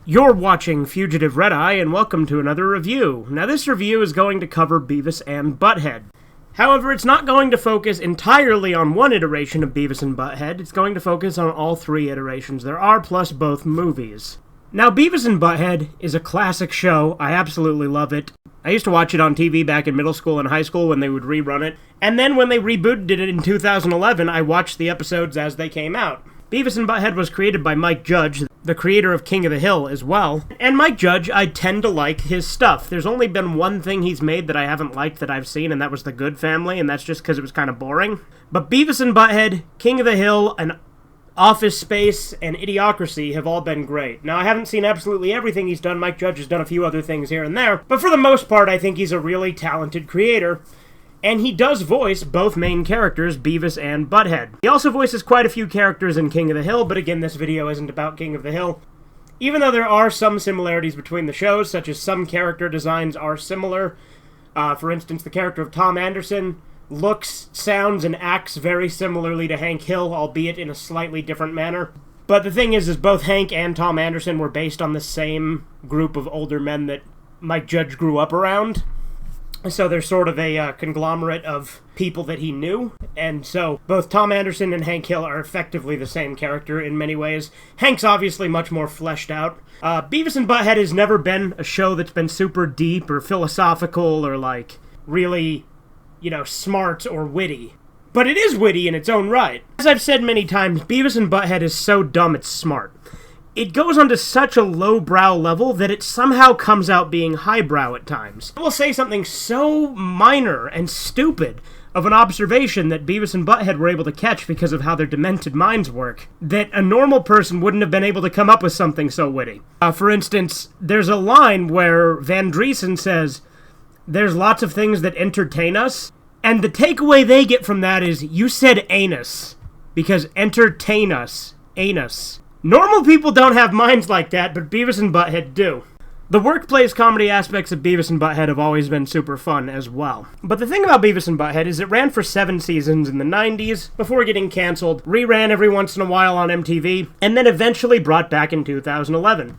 You're watching Fugitive Red Eye, and welcome to another review. Now, this review is going to cover Beavis and Butthead. However, it's not going to focus entirely on one iteration of Beavis and Butthead. It's going to focus on all three iterations there are, plus both movies. Now, Beavis and Butthead is a classic show. I absolutely love it. I used to watch it on TV back in middle school and high school when they would rerun it. And then when they rebooted it in 2011, I watched the episodes as they came out. Beavis and Butthead was created by Mike Judge, the creator of King of the Hill as well. And Mike Judge, I tend to like his stuff. There's only been one thing he's made that I haven't liked that I've seen, and that was The Good Family, and that's just because it was kind of boring. But Beavis and Butthead, King of the Hill, and Office Space, and Idiocracy have all been great. Now, I haven't seen absolutely everything he's done. Mike Judge has done a few other things here and there. But for the most part, I think he's a really talented creator. And he does voice both main characters, Beavis and Butthead. He also voices quite a few characters in King of the Hill, but again, this video isn't about King of the Hill. Even though there are some similarities between the shows, such as some character designs are similar. For instance, the character of Tom Anderson looks, sounds, and acts very similarly to Hank Hill, albeit in a slightly different manner. But the thing is both Hank and Tom Anderson were based on the same group of older men that Mike Judge grew up around. So they're sort of a conglomerate of people that he knew. And so both Tom Anderson and Hank Hill are effectively the same character in many ways. Hank's obviously much more fleshed out. Beavis and Butthead has never been a show that's been super deep or philosophical or like really, smart or witty. But it is witty in its own right. As I've said many times, Beavis and Butthead is so dumb it's smart. It goes onto such a lowbrow level that it somehow comes out being highbrow at times. It will say something so minor and stupid of an observation that Beavis and Butthead were able to catch because of how their demented minds work, that a normal person wouldn't have been able to come up with something so witty. For instance, there's a line where Van Driesen says, "There's lots of things that entertain us," and the takeaway they get from that is, you said anus, because entertain us, anus. Normal people don't have minds like that, but Beavis and Butthead do. The workplace comedy aspects of Beavis and Butthead have always been super fun as well. But the thing about Beavis and Butthead is it ran for 7 seasons in the 90s, before getting cancelled, reran every once in a while on MTV, and then eventually brought back in 2011.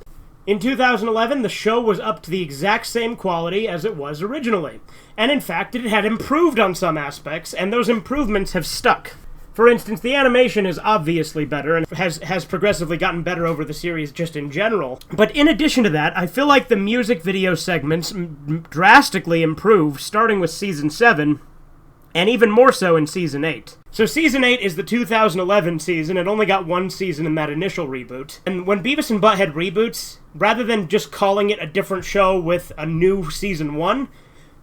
In 2011, the show was up to the exact same quality as it was originally. And in fact, it had improved on some aspects, and those improvements have stuck. For instance, the animation is obviously better and has progressively gotten better over the series just in general. But in addition to that, I feel like the music video segments drastically improved, starting with Season 7, and even more so in Season 8. So Season 8 is the 2011 season. It only got one season in that initial reboot. And when Beavis and Butthead reboots, rather than just calling it a different show with a new Season 1,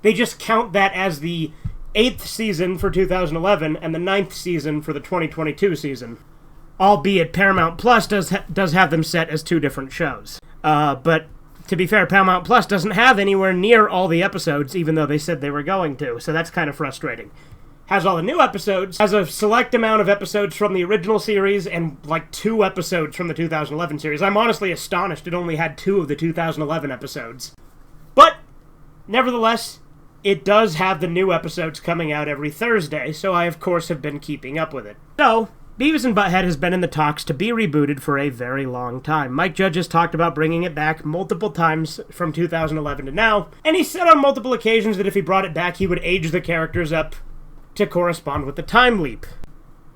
they just count that as the 8th season for 2011 and the 9th season for the 2022 season. Albeit Paramount Plus does have them set as two different shows. But to be fair, Paramount Plus doesn't have anywhere near all the episodes, even though they said they were going to, so that's kind of frustrating. Has all the new episodes, has a select amount of episodes from the original series, and like 2 episodes from the 2011 series. I'm honestly astonished it only had 2 of the 2011 episodes. But, nevertheless, it does have the new episodes coming out every Thursday, so I of course have been keeping up with it. So, Beavis and Butthead has been in the talks to be rebooted for a very long time. Mike Judge has talked about bringing it back multiple times from 2011 to now, and he said on multiple occasions that if he brought it back, he would age the characters up to correspond with the time leap.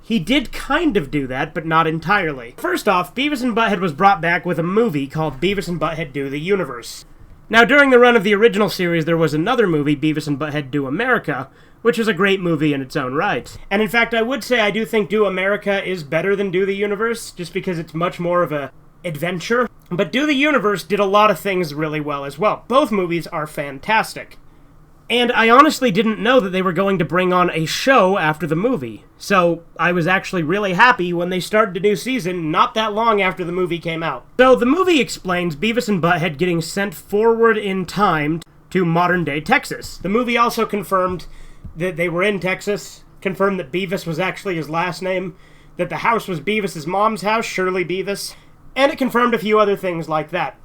He did kind of do that, but not entirely. First off, Beavis and Butthead was brought back with a movie called Beavis and Butthead Do the Universe. Now, during the run of the original series, there was another movie, Beavis and Butthead Do America, which is a great movie in its own right. And in fact, I would say I do think Do America is better than Do the Universe, just because it's much more of a adventure. But Do the Universe did a lot of things really well as well. Both movies are fantastic. And I honestly didn't know that they were going to bring on a show after the movie. So I was actually really happy when they started a new season not that long after the movie came out. So the movie explains Beavis and Butthead getting sent forward in time to modern-day Texas. The movie also confirmed that they were in Texas, confirmed that Beavis was actually his last name, that the house was Beavis' mom's house, Shirley Beavis, and it confirmed a few other things like that.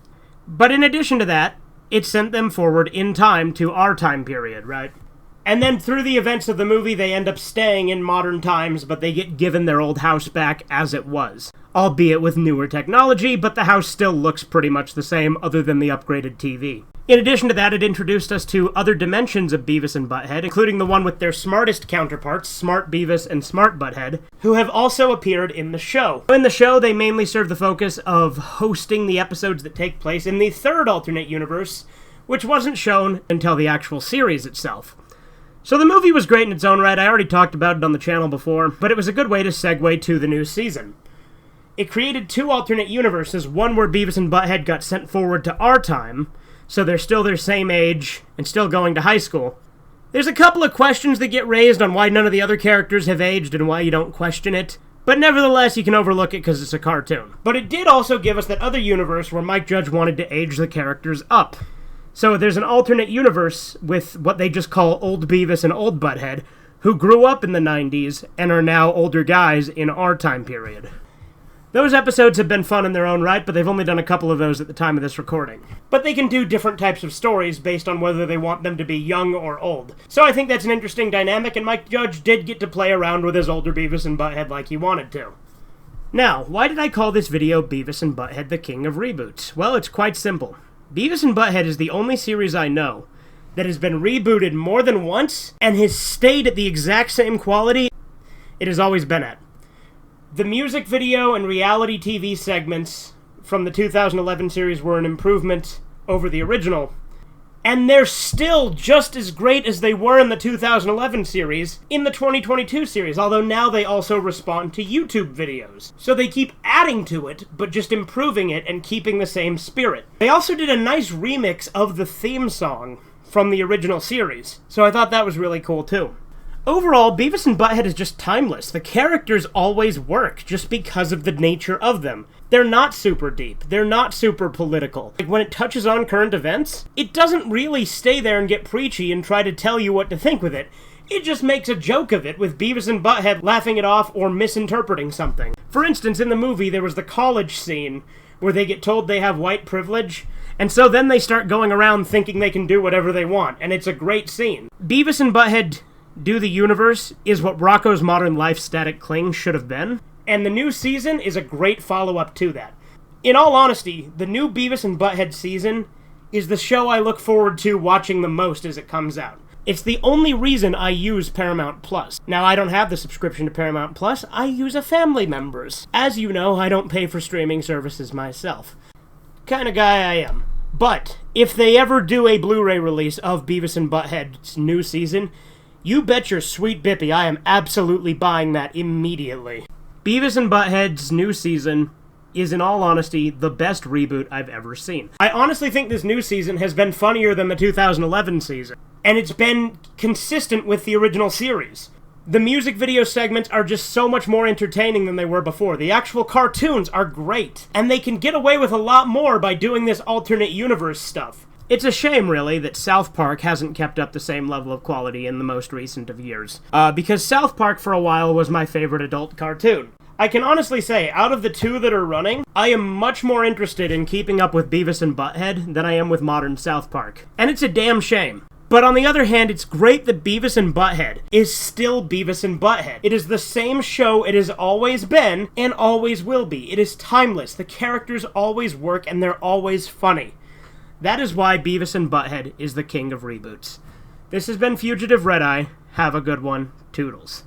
But in addition to that, it sent them forward in time to our time period, right? And then through the events of the movie, they end up staying in modern times, but they get given their old house back as it was. Albeit with newer technology, but the house still looks pretty much the same other than the upgraded TV. In addition to that, it introduced us to other dimensions of Beavis and Butthead, including the one with their smartest counterparts, Smart Beavis and Smart Butthead, who have also appeared in the show. In the show, they mainly serve the focus of hosting the episodes that take place in the third alternate universe, which wasn't shown until the actual series itself. So the movie was great in its own right. I already talked about it on the channel before, but it was a good way to segue to the new season. It created two alternate universes, one where Beavis and Butthead got sent forward to our time, so they're still their same age and still going to high school. There's a couple of questions that get raised on why none of the other characters have aged and why you don't question it, but nevertheless you can overlook it because it's a cartoon. But it did also give us that other universe where Mike Judge wanted to age the characters up. So there's an alternate universe with what they just call Old Beavis and Old Butthead, who grew up in the 90s and are now older guys in our time period. Those episodes have been fun in their own right, but they've only done a couple of those at the time of this recording. But they can do different types of stories based on whether they want them to be young or old. So I think that's an interesting dynamic, and Mike Judge did get to play around with his older Beavis and Butthead like he wanted to. Now, why did I call this video Beavis and Butthead the King of Reboots? Well, it's quite simple. Beavis and Butthead is the only series I know that has been rebooted more than once and has stayed at the exact same quality it has always been at. The music video and reality TV segments from the 2011 series were an improvement over the original, and they're still just as great as they were in the 2011 series in the 2022 series, although now they also respond to YouTube videos. So they keep adding to it, but just improving it and keeping the same spirit. They also did a nice remix of the theme song from the original series, so I thought that was really cool too. Overall, Beavis and Butthead is just timeless. The characters always work, just because of the nature of them. They're not super deep. They're not super political. Like, when it touches on current events, it doesn't really stay there and get preachy and try to tell you what to think with it. It just makes a joke of it, with Beavis and Butthead laughing it off or misinterpreting something. For instance, in the movie, there was the college scene where they get told they have white privilege, and so then they start going around thinking they can do whatever they want, and it's a great scene. Beavis and Butthead Do the Universe is what Rocko's Modern Life Static Cling should have been, and the new season is a great follow-up to that. In all honesty, the new Beavis and Butthead season is the show I look forward to watching the most as it comes out. It's the only reason I use Paramount Plus. Now, I don't have the subscription to Paramount Plus, I use a family member's. As you know, I don't pay for streaming services myself. Kind of guy I am. But, if they ever do a Blu-ray release of Beavis and Butthead's new season, you bet your sweet bippy I am absolutely buying that immediately. Beavis and Butthead's new season is, in all honesty, the best reboot I've ever seen. I honestly think this new season has been funnier than the 2011 season, and it's been consistent with the original series. The music video segments are just so much more entertaining than they were before. The actual cartoons are great, and they can get away with a lot more by doing this alternate universe stuff. It's a shame, really, that South Park hasn't kept up the same level of quality in the most recent of years. Because South Park, for a while, was my favorite adult cartoon. I can honestly say, out of the two that are running, I am much more interested in keeping up with Beavis and Butthead than I am with modern South Park. And it's a damn shame. But on the other hand, it's great that Beavis and Butthead is still Beavis and Butthead. It is the same show it has always been, and always will be. It is timeless. The characters always work, and they're always funny. That is why Beavis and Butthead is the king of reboots. This has been Fugitive Red-Eye. Have a good one. Toodles.